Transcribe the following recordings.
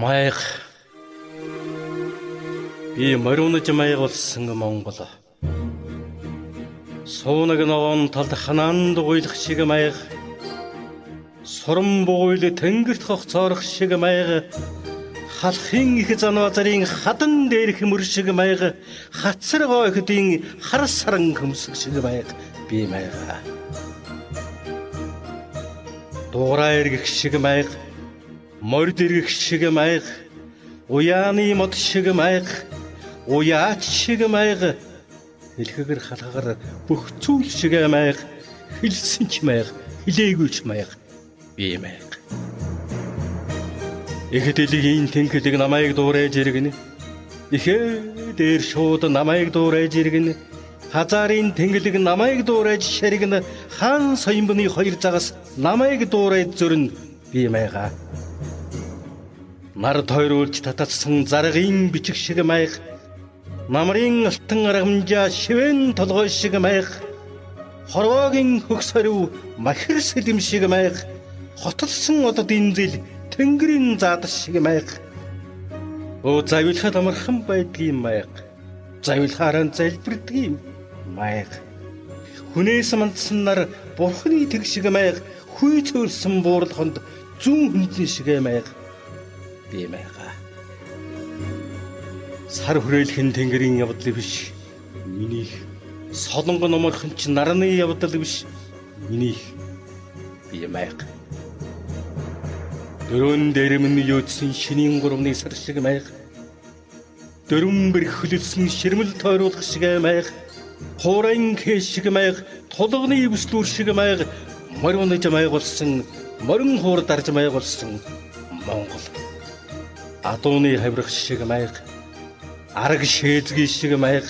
Маяг. Би моринож маяг болсон Монгол. Суунаг ногоон талд ханаанд гуйлах шиг маяг. Сурам бугуйл тэнгэрт хогцоорох шиг маяг. Халахын их занвазарын хадан дээрх мөр шиг маяг. Хацар гойхдын хар саран хөмсг шиг маяг. Би маяга. Дуурай эргэх шиг маяг. Морд эргэх шиг маяг. Уяаны мод шиг маяг. Уяач шиг маяг. Хэлхэгэр халахаар бүх зүйл шиг маяг. Хэлсэн ч маяг. Хэлээгүй ч маяг. Би маяг. Их дэлхийн тэнхлэг намайг дуурайж иргэнэ. Ихээ дээр шууд намайг дуурайж иргэнэ. Хазарын тэнхлэг намайг дуурайж ширгэнэ. Хаан соёмбны хоёр загас намайг дуурайж зөрнө. Би маяга. Нар тойруулж татацсан заргын бичих шиг маяг. Намрын алтан аргамжаа шивэн толгой шиг маяг. Хорвоогийн хөгс хорив махир сэлэм шиг маяг. Хотолсон ододын зэл тэнгэрийн заадас шиг маяг. Завилахад амархан байдгийн маяг. Завилахаараа залбирдгийн маяг. Хүнээс мандсан нар бурхны тэг шиг маяг. Хүй цөөрсөн буурлахонд зүүн хүндний шиг маяг. Би маяга. Сар хүрээлхэн тэнгэрийн явдал биш. Миний солонго номорхон ч нарны явдал биш. Миний би маяга. Дөрөн дээр минь юудсан шинийн гурвны сар шиг маяг. Дөрөн бэрхлэлсэн ширмэл тойруулах шиг маяг. Хуурайн хээш шиг маяг. Тулганы бүслүүр шиг маяг. Моринож маяг болсон. Морин хуур дарж маяг болсон Монгол. Адууны хаврах шиг маяг. Арга шээзги шиг маяг.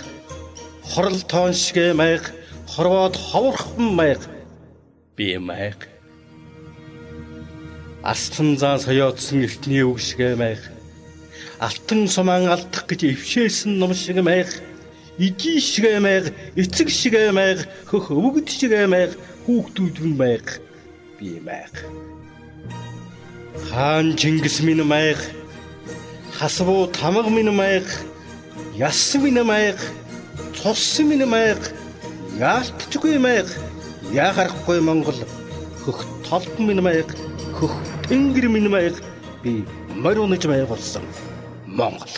Хорол тоон шиг маяг. Хорвоод ховорхон маяг. Би маяг. Астан зан соёодсон эртний үг шиг маяг. Алтан сумаан алдах гэж өвшөөсөн ном шиг маяг. Ижи шиг маяг, эцэг шиг маяг, хөх өвгд шиг маяг, хүүхдүүдэн маяг. Би маяг. Хаан Чингис минь маяг. Хасвуу тамга минь маяг. Яс минь маяг. Цус минь маяг. Яалтчгүй маяг. Яхарахгүй Монгол. Хөх толд минь маяг. Хөх тэнгэр минь маяг. Би моринож маяг болсон Монгол.